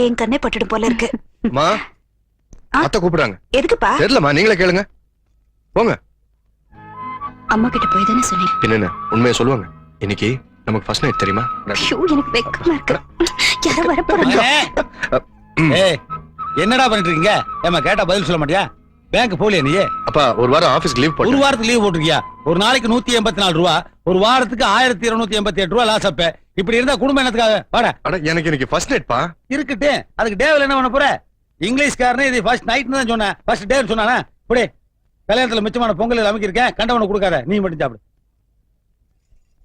என் கண்ணே பட்டுடும் போல இருக்கு. மா அத்தை கூப்பிடுறாங்க. எதுக்குப்பா? தெரியலமா, நீங்களே கேளுங்க. போங்க. அம்மா கிட்ட போய் தானே சொன்னேன். பின்ன உண்மையை சொல்லுவாங்க. இன்னைக்கு நமக்கு ஃபர்ஸ்ட் நைட் தெரியுமா? ஐயோ, எனக்கு வெக்கமா இருக்கு. யாரோ வர போறாங்க. ஏய், என்னடா பண்ணிட்டு இருக்கீங்க? ஏமா கேட்டா பதில் சொல்ல மாட்டியா? பேங்க் போலியா நீ? அப்பா ஒரு வாரம் ஆபீஸ்க்கு லீவ் போட்டு. ஒரு வாரத்துக்கு லீவ் போட்டுருக்கியா? ஒரு நாளைக்கு 184 ரூபா, ஒரு வாரத்துக்கு 1288 ரூபா லாஸ் அப்ப. இப்படி இருந்தா குடும்பம் என்னத்துக்காக? வாடா. அட எனக்கு இன்னைக்கு ஃபர்ஸ்ட் நைட் பா. இருக்கட்டு, அதுக்கு டேவில் என்ன பண்ண போற? இங்கிலீஷ்காரனே இது ஃபர்ஸ்ட் நைட்னு தான் சொன்னேன். ஃபர்ஸ்ட் டேன்னு சொன்னானே. புடி. கல்யாணத்துல மிச்சமான பொங்கல் அமைக்கிருக்கேன், கண்டவனை கொடுக்காத, நீ மட்டும் சாப்பிடு.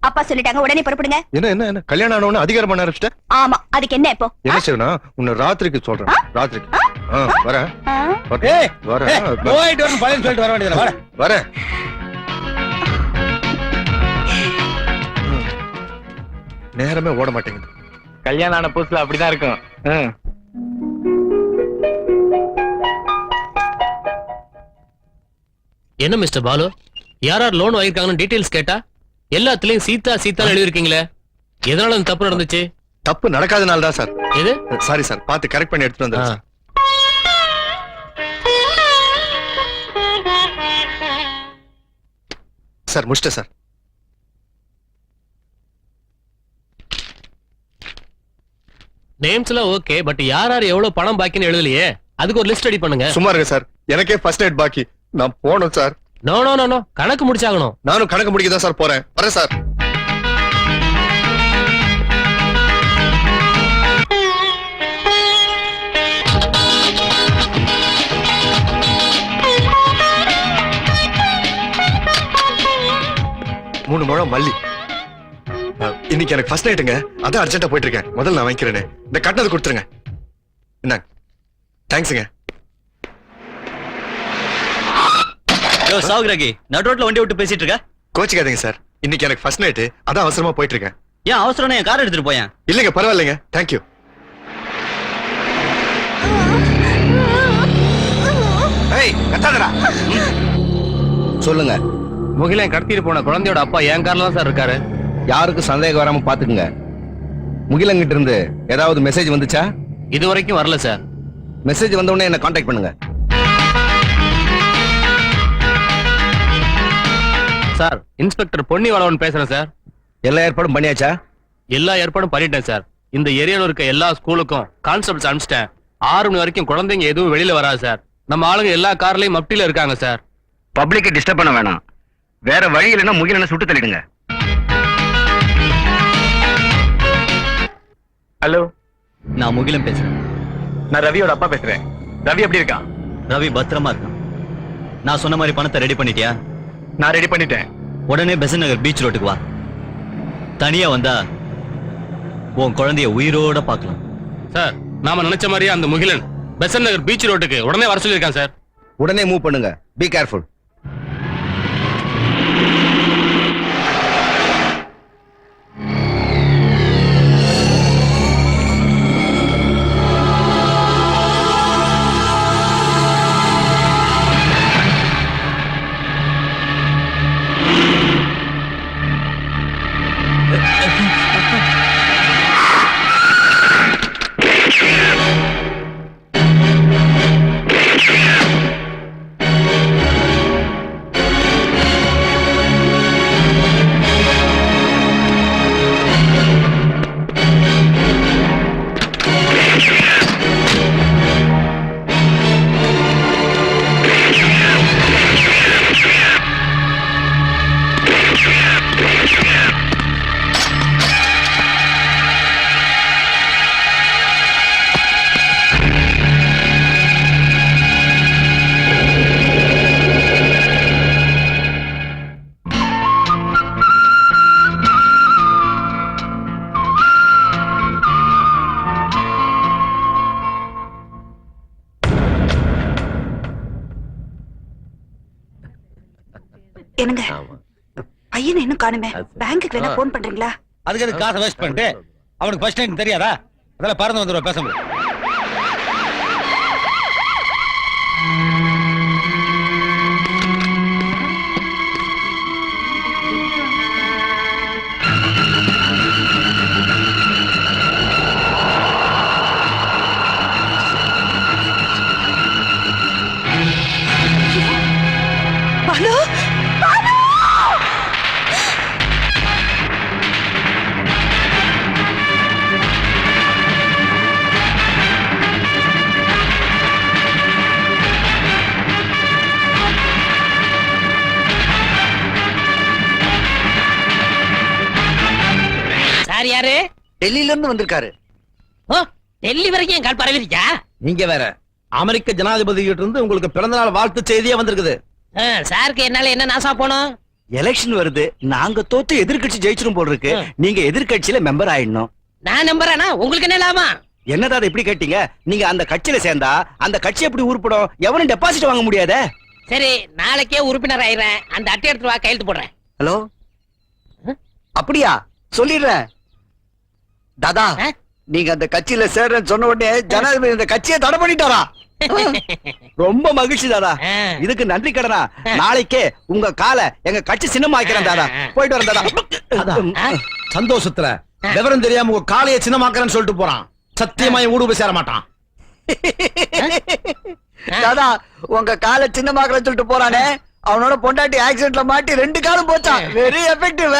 அப்பா சொல்லிட்டாங்க, உடனே புறப்படுங்க. என்ன என்ன என்ன கல்யாணம் ஆனவன அதிகாரம் பண்ண ஆரம்பிச்சிட்ட? ஆமா, அதுக்கு என்ன இப்போ? என்ன செய்யணும்? உன்னை ராத்திரிக்கு சொல்றேன். ராத்திரிக்கு வரேன். ஏய், வரேன். போயிட்டு வரணும், பழைய சொல்லிட்டு வர வேண்டியதுல. வாடா. வரேன். நேரமே ஓட மாட்டேங்குது. கல்யாணம் ஆன புதுசுல அப்படிதான் இருக்கும். என்ன மிஸ்டர் பாலு, யார் யார் லோன் வாங்கிருக்காங்கன்னு டீடைல்ஸ் கேட்டா எல்லாத்துலயும் சீதா சீதா எழுதிருக்கீங்களே, எதனால அந்த தப்பு நடந்துச்சு? தப்பு நடக்காதனால தான் சார். எது? சாரி சார், பார்த்து கரெக்ட் பண்ணி எடுத்துட்டு வந்தேன் சார். சார் முடிச்சிட்டேன் சார். நேம்ஸ் எல்லாம் ஓகே, பட் யார் யார் எவ்வளவு பணம் பாக்கின்னு எழுதலையே, அதுக்கு ஒரு லிஸ்ட் ரெடி பண்ணுங்க. சும்மா இருங்க சார், எனக்கே ஃபர்ஸ்ட் நைட் பாக்கி. நான் போகணும் sir. No no no no, கணக்கு முடிச்சாகணும். நானும் கணக்கு முடிக்க தான் சார் போறேன். வரேன் சார். மூணு முழம் மல்லி. இன்னைக்கு எனக்கு ஃபர்ஸ்ட் நைட்டுங்க, அதான் அர்ஜென்ட்டா போயிட்டு இருக்கேன். முதல்ல நான் வாங்கிக்கிறேனே, இந்த கட்டணத்தை கொடுத்துருங்க. என்ன? தேங்க்ஸுங்க. சாகுராகி, நடுரோட்ல வண்டி விட்டு பேசிட்டு இருக்க? கோச்சிக்காதீங்க சார், இன்னைக்கு எனக்கு ஃபர்ஸ்ட் நைட்டு, அதான் அவசரமா போயிட்டு இருக்கேன். ஏன் அவசரம்? என் கார் எடுத்துட்டு போயேன். இல்லைங்க, பரவாயில்லைங்க, தேங்க்யூ. சொல்லுங்க. முகிலன் கடத்திட்டு போன குழந்தையோட அப்பா என் கார்ல தான் சார் இருக்காரு. யாருக்கு சந்தேகம் வராம பாத்துக்குங்க. முகிலங்கிட்ட இருந்து ஏதாவது மெசேஜ் வந்துச்சா? இது வரைக்கும் வரல சார். மெசேஜ் வந்த உடனே என்ன கான்டாக்ட் பண்ணுங்க. சார், இன்ஸ்பெக்டர் பொன்னிவளவன் பேசுறேன் சார். எல்லா ஏற்பாடும் பண்ணியாச்சா? எல்லா ஏற்பாடும் பண்ணிட்டேன் சார். இந்த ஏரியால இருக்க எல்லா ஸ்கூலுக்கும் கான்ஸ்டபிள்ஸ் அனுப்பிச்சிட்டேன். 6 மணி வரைக்கும் குழந்தைங்க எதுவும் வெளியில வராது சார். நம்ம ஆளுங்க எல்லா கார்லயும் மப்டில இருக்காங்க சார். பப்ளிக்கை டிஸ்டர்ப் பண்ண வேணாம். வேற வழி இல்லைன்னா முகிலனை சுட்டு தள்ளிடுங்க. ஹலோ, நான் முகிலன் பேசுறேன். நான் ரவியோட அப்பா பேசுறேன். ரவி எப்படி இருக்கான்? ரவி பத்திரமா இருக்கான். நான் சொன்ன மாதிரி பணத்தை ரெடி பண்ணிட்டியா? நான் ரெடி பண்ணிட்டேன். உடனே பெசன்ட் நகர் பீச் ரோட்டுக்கு வா. தனியா வந்தா உன் குழந்தைய உயிரோட பார்க்கலாம். சார், நாம நினைச்ச மாதிரியே அந்த முகிலன் பெசன்ட் நகர் பீச் ரோட்டுக்கு உடனே வர சொல்லியிருக்கான் சார். உடனே மூவ் பண்ணுங்க. Be careful. என்னங்க, பையனை இன்னும் காணுமே. பேங்க்குக்கு வேணா போன் பண்றீங்களா? அதுக்கு காசை வேஸ்ட் பண்ணிட்டு அவனுக்கு ஃபர்ஸ்ட் நைட் தெரியாதா? அதெல்லாம் பறந்து வந்துருவா, பேச முடியும். டெல்லியில இருந்து வந்திருக்காரு. ஓ டெல்லி வரைக்கும் என் கால் பரவிருக்கா? நீங்க வேற அமெரிக்க ஜனாதிபதி கிட்ட இருந்து உங்களுக்கு பிறந்தநாள் வாழ்த்து செய்தியா வந்திருக்குது. சாருக்கு என்னால என்ன நாசா போனோம்? எலெக்ஷன் வருது, நாங்க தோத்து எதிர்க்கட்சி ஜெயிச்சிரும் போல் இருக்கு. நீங்க எதிர்க்கட்சியில மெம்பர் ஆயிடணும். நான் நம்புறேனா? உங்களுக்கு என்ன லாபம்? என்னதான் அதை இப்படி கேட்டீங்க? நீங்க அந்த கட்சியில சேர்ந்தா அந்த கட்சி எப்படி உருப்படும்? எவனும் டெபாசிட் வாங்க முடியாதே. சரி நாளைக்கே உறுப்பினர் ஆயிடுறேன். அந்த அட்டை எடுத்து வா, கையெழுத்து போடுறேன். ஹலோ, அப்படியா? சொல்லிடுறேன். தாதா, நீங்க அந்த கட்சியில சேர்றேன்னு சொன்ன உடனே ஜனாதிபதி இந்த கட்சியை தடை பண்ணிட்டாரா? ரொம்ப மகிழ்ச்சி தாதா. இதுக்கு நன்றி கடனா நாளைக்கே உங்க காலை எங்க கட்சி சின்னமா ஆக்கிறேன் தாதா. போயிட்டு வரேன் தாதா. சந்தோஷத்துல விவரம் தெரியாம உங்க காலையை சின்னமாக்குறேன்னு சொல்லிட்டு போறான். சத்தியமா என் வீடு போய் சேர மாட்டான். தாதா, உங்க காலை சின்னமாக்குறேன்னு சொல்லிட்டு போறானே, அவனோட பொண்டாட்டி ஆக்சிடென்ட்ல மாட்டி 2 காலும் போச்சான். Very effective.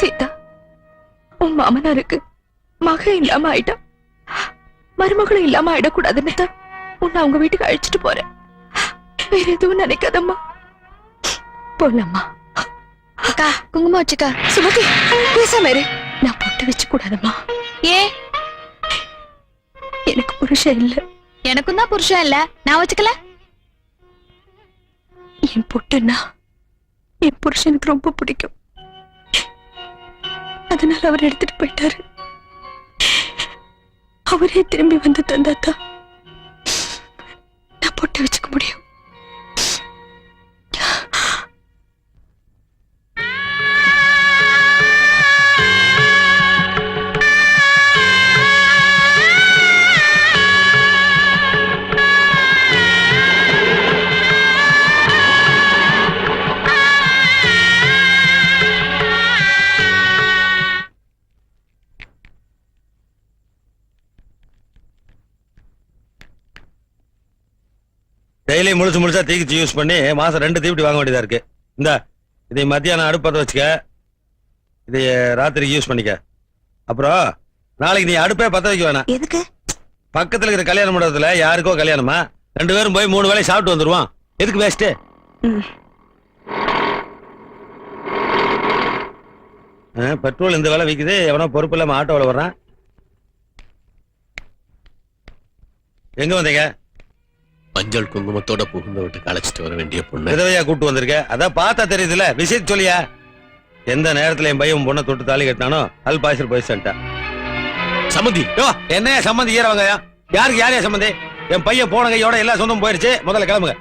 சீதா, உன் மாமனாருக்கு மக இல்லாம ஆயிட்டா, மருமகளும் இல்லாம ஆயிடக்கூடாதுன்னு தான் உன்னை அவங்க வீட்டுக்கு அழைச்சிட்டு போறேன். வேற எதுவும் நினைக்காதம்மா, போலாமா? அக்கா குங்குமம் வச்சுக்கா. சுமதி பேசாம இரு. நான் பொட்டு வச்சு கூடாதம்மா. ஏ, எனக்கு புருஷன் இல்ல. எனக்கும் தான் புருஷன் இல்ல, நான் வச்சுக்கல. என் பொட்டுன்னா என் புருஷனுக்கு ரொம்ப பிடிக்கும். அதனால அவர் எடுத்துட்டு போயிட்டாரு. அவரே திரும்பி வந்து தந்தாதான் நான் பொட்டு வச்சுக்க முடியும். டெய்லி முழுசா தீக்குச்சி யூஸ் பண்ணி மாசம் 2 தீவட்டி வாங்க வேண்டியதா இருக்கு. இந்த இதை மத்தியானம் அடுப்பத்தை வச்சுக்க, இதை ராத்திரிக்கு யூஸ் பண்ணிக்க. அப்புறம் நாளைக்கு நீ அடுப்பே பத்த வைக்க வேணாம். எதுக்கு? பக்கத்துல இருக்கிற கல்யாண மண்டபத்துல யாருக்கோ கல்யாணமா, 2 பேரும் போய் 3 வேளை சாப்பிட்டு வந்துருவான். எதுக்கு வேஸ்ட்? பெட்ரோல் இந்த வேலை விக்குது, எவனோ பொறுப்பு இல்லாம ஆட்டோவில் வர்றான். எங்க வந்தீங்க? மஞ்சள் குங்குமத்தோட புகுந்த வீட்டுக்கு அழைச்சிட்டு வர வேண்டிய பொண்ணு விதவையா கூட்டு வந்திருக்க. அதான் பார்த்தா தெரியுதுல, விஷயத்த சொல்லியா? எந்த நேரத்துல என் பையன் பொண்ணை தொட்டு தாலி கட்டினானோ அல் பாய்ச்சல் போய் சொல்லிட்டான். சம்மந்தி என்ன சம்மந்தி ஈரவங்கயா? யாருக்கு யாரையா சம்மந்தி? என் பையன் போன கையோட எல்லா சொந்தம் போயிருச்சு. முதல்ல கிளம்புங்க.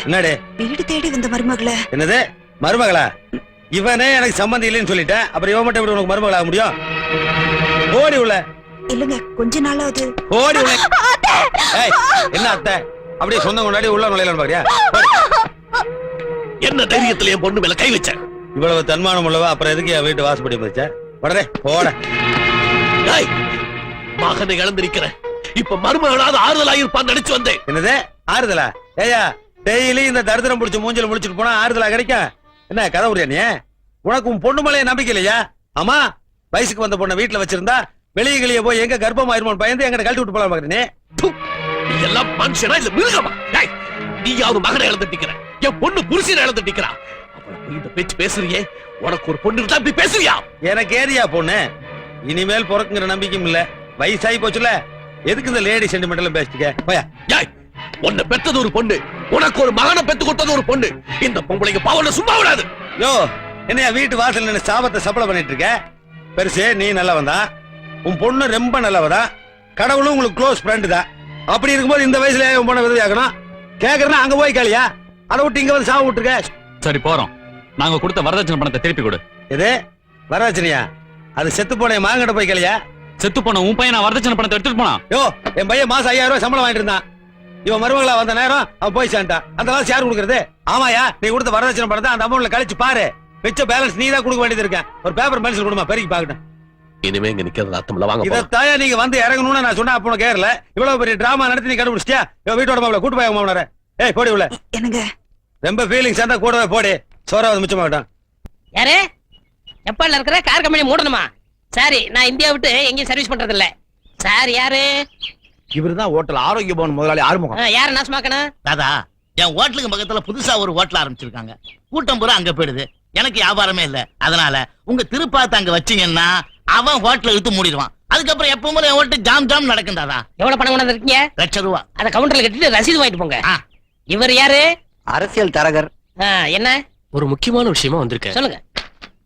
என்னடே வீடு தேடி வந்த மருமகள? என்னது மருமகளா? இவனே எனக்கு சம்மந்தி இல்லைன்னு சொல்லிட்டேன், அப்புறம் இவன் மட்டும் எப்படி உனக்கு மருமகள் ஆக முடியும்? ஓடி உள்ள. இல்லங்க, கொஞ்ச நாளாவது. ஓடி உள்ள. என்ன அத்தை அப்படியே சொந்தம் கொண்டாடி உள்ள நுழையலாம் பாரியா? என்ன தைரியத்துல என் பொண்ணு மேல கை வச்ச? இவ்வளவு தன்மானம் உள்ளவா அப்புறம் எதுக்கு என் வீட்டு வாசப்படி வச்ச? உடனே போட. மகனை இழந்திருக்கிறேன், இப்ப மருமகளாவது ஆறுதலா இருப்பான்னு நினைச்சு வந்தேன். என்னது ஆறுதலா? ஏயா டெய்லி இந்த தரித்திரம் பிடிச்ச மூஞ்சில முடிச்சிட்டு போனா ஆறுதலா கிடைக்கும்? என்ன கதை உரியா நீ? உனக்கு உன் பொண்ணு மேலே நம்பிக்கை இல்லையா? ஆமா, வயசுக்கு வந்த பொண்ணை வீட்டுல வச்சிருந்தா வெளியே கிளிய போய் எங்க கர்ப்பமாயிருமோன்னு பயந்து எங்க கழட்டி விட்டு போலாம் பாக்குறேன். நீ எல்லாம் மனுஷனா இல்ல மிருகமா? நீயாவது மகனை இழந்துட்டிக்கிற, என் பொண்ணு புருஷனை இழந்துட்டிக்கிறா. அவளுக்கு இந்த பேச்சு பேசுறியே, உனக்கு ஒரு பொண்ணு இருந்தா இப்படி பேசுறியா? எனக்கு ஏரியா பொண்ணு இனிமேல் பிறக்குங்கிற நம்பிக்கையும் இல்ல. வயசாகி போச்சுல, எதுக்கு இந்த லேடி சென்டிமெண்டல் பேசிக்க? போயா. உன்னை பெற்றது ஒரு பொண்ணு, உனக்கு ஒரு மகனை பெத்து கொடுத்தது ஒரு பொண்ணு. இந்த பொம்பளைங்க பாவன சும்மா விடாது. யோ, என்னையா வீட்டு வாசல் நின்று சாபத்தை சப்பளை பண்ணிட்டு இருக்க? பெருசு நீ நல்லவன் தான், உன் பொண்ணு ரொம்ப நல்லவதான், கடவுளும் உங்களுக்கு க்ளோஸ் ஃப்ரெண்டு தான். அப்படி இருக்கும்போது இந்த வயசுல உன் பொண்ணை விதவியாக்கணும் கேக்குறேன்னா அங்க போய் கேளியா? அதை விட்டு இங்க வந்து சாவு விட்டுருக்க. சரி போறோம், நாங்க கொடுத்த வரதட்சணை பணத்தை திருப்பி கொடு. எது வரதட்சணையா? அது செத்து போன என் மகன்கிட்ட போய் கேளியா? செத்து போன உன் பையன் வரதட்சணை பணத்தை எடுத்துட்டு போனா? யோ, என் பையன் மாசம் 5000 ரூபாய் சம்பளம் வாங்கிட்டு இருந்தான். இவன் மருமகளா வந்த நேரம் அவன் போய் சேர்ந்தான். அந்த காசு யாரு கொடுக்கறது? ஆமாயா, நீ கொடுத்த வரதட்சணை பணத்தை அந்த அமௌண்ட்ல கழிச்சு பாரு. மிச்ச பேலன்ஸ் நீ தான் கொடுக்க வேண்டியது இருக்கேன். ஒரு பேப்பர் பென்சில் கொடுமா, பெருக்கி பாக்கட்டும். இனிமே இங்க நிக்கிறது அர்த்தம்ல, வாங்க. இதத்தாயா நீங்க வந்து இறங்கணும்னு நான் சொன்னா அப்போ கேரள. இவ்வளவு பெரிய டிராமா நடத்தி நீ கண்டுபிடிச்சியா? வீட்டோட மாப்பிள கூட்டு போய் மாமனார. ஏய் போடி உள்ள. என்னங்க ரொம்ப ஃபீலிங்ஸ் இருந்தா கூடவே போடி. சோறாவது மிச்சமாகட்டும். யாரு? ஜப்பான்ல இருக்கிற கார் கம்பெனி மூடணுமா? சரி, நான் இந்தியா விட்டு எங்கேயும் சர்வீஸ் பண்றது இல்ல. சார் யாரு? இவருதான் ஹோட்டல் ஆரோக்கிய பவன் முதலாளி ஆறுமுகம். யார நாசமாக்கணும்? தாதா, என் ஹோட்டலுக்கு பக்கத்துல புதுசா ஒரு ஹோட்டல் ஆரம்பிச்சிருக்காங்க. கூட்டம் பூரா அங்க போயிடுது. எனக்கு வியாபாரமே இல்ல. அதனால உங்க திருப்பாத்த அங்க வச்சீங்கன்னா அவன் ஹோட்டல் இழுத்து மூடிடுவான். அதுக்கப்புறம் எப்பவும் என் ஹோட்டல் ஜாம் ஜாம் நடக்கும் தாதா. எவ்வளவு பணம் கொண்டு இருக்கீங்க? 1,00,000 ரூபா. அத கவுண்டர்ல கட்டிட்டு ரசீது வாங்கிட்டு போங்க. இவர் யாரு? அரசியல் தரகர். என்ன ஒரு முக்கியமான விஷயமா வந்திருக்கேன். சொல்லுங்க.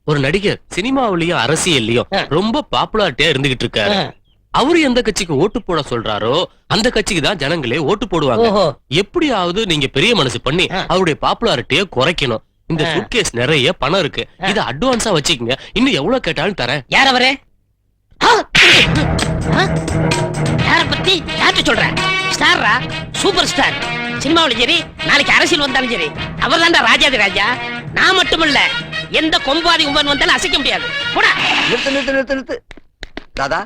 ஒரு நடிகர் சினிமாவிலயும் அரசியல்லயும் ரொம்ப பாப்புலாரிட்டியா இருந்துகிட்டு இருக்காரு. அவரு எந்த கட்சிக்கு ஓட்டு போட சொல்றாரோ அந்த கட்சிக்கு தான் ஜனங்களே ஓட்டு போடுவாங்க. எப்படியாவது நீங்க பெரிய மனசு பண்ணி அவருடைய பாப்புலாரிட்டிய குறைக்கணும். இந்த சூட்கேஸ் நிறைய பணம் இருக்கு. இத அட்வான்ஸா வச்சுக்கோங்க. இன்னும் எவ்வளவு கேட்டாலும் தரேன். யார் அவரு? யார பத்தி யார்கிட்ட சொல்ற? ஸ்டாரா? Super star. சினிமாவில சரி, நாளைக்கு அரசியல் வந்தாலும் சரி, அவர் தான்டா ராஜாதி ராஜா. நான் மட்டுமல்ல, எந்த கொம்பாதி கும்பன் வந்தாலும் அசைக்க முடியாது. போடா. நிறுத்து நிறுத்து நிறுத்து நிறுத்து. தாதா,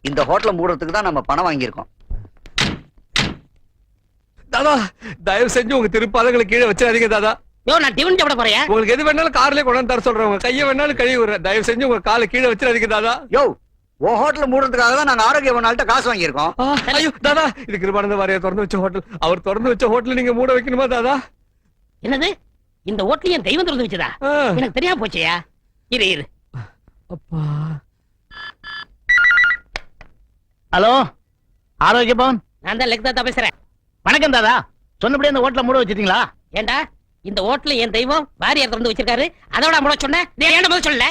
இந்த ஹோட்டலை மூடுறதுக்கு தான் நம்ம பணம் வாங்கியிருக்கோம். தாதா, தயவு செஞ்சு உங்க திருப்பாதங்களை கீழே வச்சிடாதீங்க தாதா. யோ, நான் டிவன் சாப்பிட போறேன். உங்களுக்கு எது வேணாலும் கார்லயே கொண்டாந்து தர சொல்றேன். உங்க கையை வேணாலும் கழுவி விடுறேன். தயவு செஞ்சு உங்க காலை கீழே வச்சிடாதீங்க தாதா. யோ, உன் ஹோட்டலை மூடுறதுக்காக தான் நாங்க ஆரோக்கியவனால்ட்ட காசு வாங்கியிருக்கோம். ஐயோ தாதா, இது கிருபானந்த வாரியா திறந்து வச்ச ஹோட்டல். அவர் திறந்து வச்ச ஹோட்டல் நீங்க மூட வைக்கணுமா தாதா? என்னது? இந்த ஹோட்டல் என் தெய்வம் திறந்து வச்சதா? எனக்கு தெரியாம போச்சேயா. இரு இரு. அப்பா. ஹலோ, ஆரோக்கிய பவன். நான் தான் லெக்தாத்தா பேசுறேன். வணக்கம் தாதா. சொன்னபடியே அந்த ஹோட்டலை மூட வச்சிட்டீங்களா? ஏண்டா, இந்த ஹோட்டல் என் தெய்வம் வாரியார் திறந்து வச்சிருக்காரு. அதோட முட சொன்னேன். நீ ஏன்டா முதல்ல சொல்லல?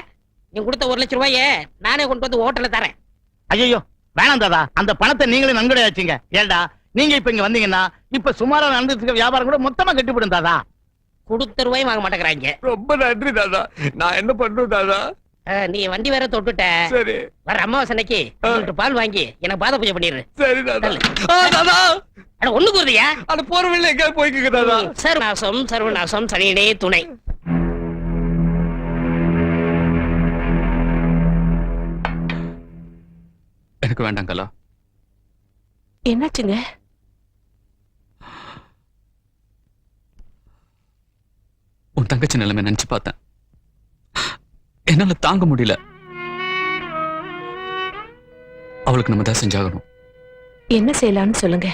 நீ கொடுத்த 1,00,000 ரூபாயை நானே கொண்டு வந்து ஹோட்டல்ல தரேன். ஐயோ, வேணாம் தாதா. அந்த பணத்தை நீங்களே நன்கொடை வச்சீங்க. ஏண்டா, நீங்க இப்ப இங்க வந்தீங்கன்னா இப்ப சுமாரா நடந்துட்டு இருக்க வியாபாரம் கூட மொத்தமா கட்டிவிடும் தாதா. கொடுத்த ரூபாயும் வாங்க மாட்டேங்கிறாங்க. ரொம்ப நன்றி தாதா. நான் என்ன பண்றேன் தாதா? நீ வண்டி வேற தொட்டுட்ட. சரி, வர அமாவாசனைக்கு 1 லிட்டர் பால் வாங்கி எனக்கு பாத பூஜை பண்ணிடு. சரி தாதா. தாதா, அட ஒண்ணுக்கு வருதியா? அது போற வழியில எங்க போய்க்குங்க தாதா. சர்வநாசம் சர்வநாசம் சனியிலே துணை. எனக்கு வேண்டாம் கலா. என்னாச்சுங்க? உன் தங்கச்சி நிலைமை நினைச்சு பார்த்தேன். என்னால தாங்க முடியல. அவளுக்கு நம்ம தான் செஞ்சாகணும். என்ன செய்யலாம்னு சொல்லுங்க.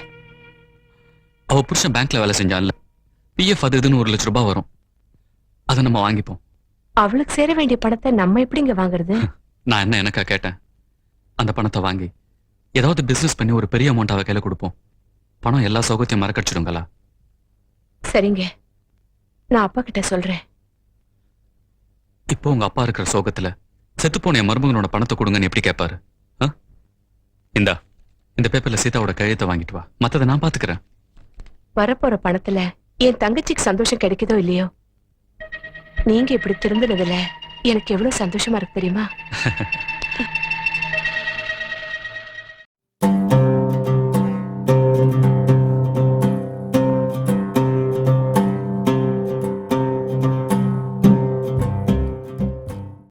அவ புருஷன் பேங்க்ல வேலை செஞ்சான்ல, பிஎஃப் அது இதுன்னு 1,00,000 ரூபாய் வரும். அதை நம்ம வாங்கிப்போம். அவளுக்கு சேர வேண்டிய பணத்தை நம்ம எப்படிங்க வாங்குறது? நான் என்ன எனக்கா கேட்டேன். அந்த பணத்தை வாங்கி ஏதாவது பிசினஸ் பண்ணி ஒரு பெரிய அமௌண்ட் அவ கையில கொடுப்போம். பணம் எல்லா சௌகத்தையும் மறக்கடிச்சிடுங்களா? சரிங்க, நான் அப்பா கிட்ட சொல்றேன். இப்போ உங்க அப்பா இருக்கிற சோகத்துல செத்துப்போன என் மருமகனோட பணத்தை கொடுங்கன்னு எப்படி கேட்பாரு? இந்தா, இந்த பேப்பர்ல சீதாவோட கையெழுத்தை வாங்கிட்டு வா. மத்ததை நான் பாத்துக்கிறேன். வரப்போற பணத்துல என் தங்கச்சிக்கு சந்தோஷம் கிடைக்குதோ இல்லையோ, நீங்க இப்படி திருந்தினதுல எனக்கு எவ்வளவு சந்தோஷமா இருக்கு தெரியுமா?